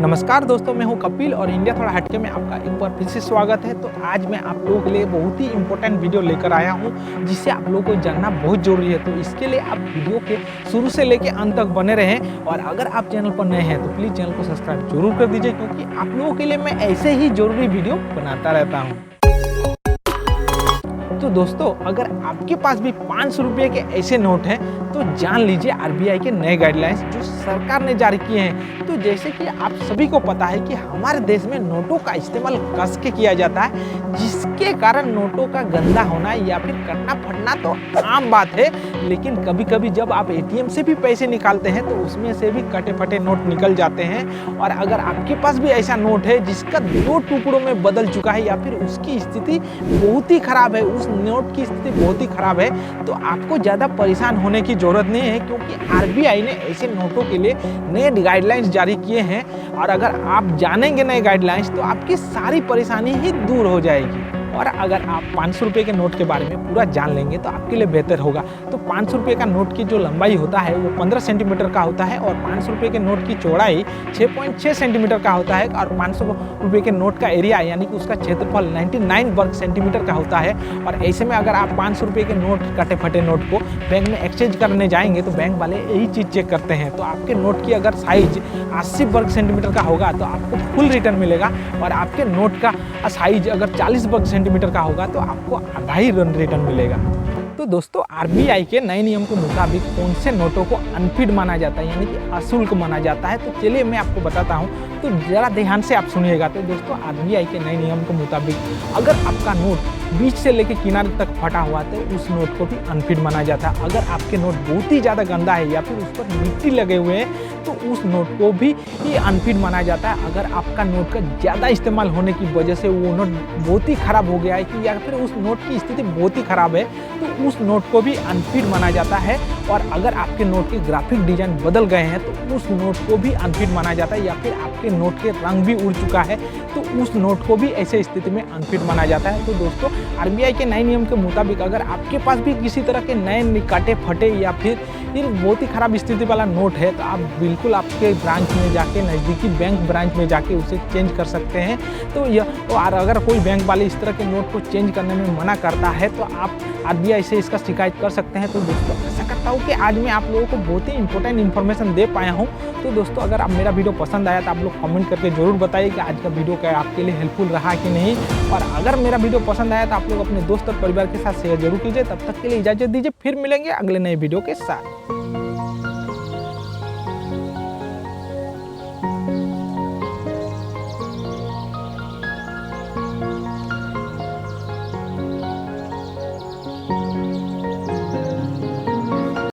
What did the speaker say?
नमस्कार दोस्तों, मैं हूं कपिल और इंडिया थोड़ा हटके में आपका एक बार फिर से स्वागत है। तो आज मैं आप लोगों के लिए बहुत ही इंपॉर्टेंट वीडियो लेकर आया हूं जिससे आप लोगों को जानना बहुत ज़रूरी है। तो इसके लिए आप वीडियो के शुरू से लेकर अंत तक बने रहें और अगर आप चैनल पर नए हैं तो प्लीज़ चैनल को सब्सक्राइब जरूर कर दीजिए, क्योंकि आप लोगों के लिए मैं ऐसे ही ज़रूरी वीडियो बनाता रहता हूँ। तो दोस्तों, अगर आपके पास भी 500 रुपये के ऐसे नोट हैं तो जान लीजिए आरबीआई के नए गाइडलाइंस जो सरकार ने जारी किए हैं। तो जैसे कि आप सभी को पता है कि हमारे देश में नोटों का इस्तेमाल कस के किया जाता है, जिसके कारण नोटों का गंदा होना या फिर कटना फटना तो आम बात है। लेकिन कभी कभी जब आप एटीएम से भी पैसे निकालते हैं तो उसमें से भी कटे फटे नोट निकल जाते हैं। और अगर आपके पास भी ऐसा नोट है जिसका 2 टुकड़ों में बदल चुका है या फिर उसकी स्थिति बहुत ही खराब है, उस नोट की स्थिति बहुत ही खराब है, तो आपको ज़्यादा परेशान होने की ज़रूरत नहीं है, क्योंकि आरबीआई ने ऐसे नोटों के लिए नए गाइडलाइंस जारी किए हैं। और अगर आप जानेंगे नए गाइडलाइंस तो आपकी सारी परेशानी ही दूर हो जाएगी। और अगर आप 500 रुपये के नोट के बारे में पूरा जान लेंगे तो आपके लिए बेहतर होगा। तो 500 रुपये का नोट की जो लंबाई होता है वो 15 सेंटीमीटर का होता है और 500 रुपये के नोट की चौड़ाई 6.6 सेंटीमीटर का होता है और 500 रुपये के नोट का एरिया यानी कि उसका क्षेत्रफल 99 वर्ग सेंटीमीटर का होता है। और ऐसे में अगर आप 500 रुपये के नोट कटे फटे नोट को बैंक में एक्सचेंज करने जाएंगे तो बैंक वाले यही चीज़ चेक करते हैं। तो आपके नोट की अगर साइज 80 वर्ग सेंटीमीटर का होगा तो आपको फुल रिटर्न मिलेगा, और आपके नोट का साइज अगर 40 वर्ग सेंटीमीटर का होगा तो आपको आधा ही रिटर्न मिलेगा। तो दोस्तों, आरबीआई के नए नियम के मुताबिक कौन से नोटों को अनफिट माना जाता है यानी कि अशुल्क माना जाता है, तो चलिए मैं आपको बताता हूँ। तो ज़रा ध्यान से आप सुनिएगा। तो दोस्तों, आरबीआई के नए नियम के मुताबिक अगर आपका नोट बीच से लेकर किनारे तक फटा हुआ तो उस नोट को भी अनफिट माना जाता है। अगर आपके नोट बहुत ही ज़्यादा गंदा है या फिर उस पर मिट्टी लगे हुए हैं तो उस नोट को भी अनफिट माना जाता है। अगर आपका नोट का ज़्यादा इस्तेमाल होने की वजह से वो नोट बहुत ही ख़राब हो गया है कि या फिर उस नोट की स्थिति बहुत ही ख़राब है तो उस नोट को भी अनफिट माना जाता है। और अगर आपके नोट के ग्राफिक डिज़ाइन बदल गए हैं तो उस नोट को भी अनफिट माना जाता है, या फिर आपके नोट के रंग भी उड़ चुका है तो उस नोट को भी ऐसे स्थिति में अनफिट माना जाता है। तो दोस्तों, आरबीआई के नए नियम के मुताबिक अगर आपके पास भी किसी तरह के नए काटे फटे या फिर बहुत ही खराब स्थिति वाला नोट है तो आप बिल्कुल आपके ब्रांच में जाके, नज़दीकी बैंक ब्रांच में जाके उसे चेंज कर सकते हैं। तो अगर कोई बैंक वाले इस तरह के नोट को चेंज करने में मना करता है तो आप आरबीआई से इसका शिकायत कर सकते हैं। तो दोस्तों, आशा करता हूँ कि आज मैं आप लोगों को बहुत ही इंपॉर्टेंट इन्फॉर्मेशन दे पाया हूँ। तो दोस्तों, अगर आप मेरा वीडियो पसंद आया तो आप लोग कमेंट करके ज़रूर बताइए कि आज का वीडियो क्या आपके लिए हेल्पफुल रहा कि नहीं। और अगर मेरा वीडियो पसंद आया तो आप लोग अपने दोस्त और परिवार के साथ शेयर जरूर कीजिए। तब तक के लिए इजाज़त दीजिए, फिर मिलेंगे अगले नए वीडियो के साथ।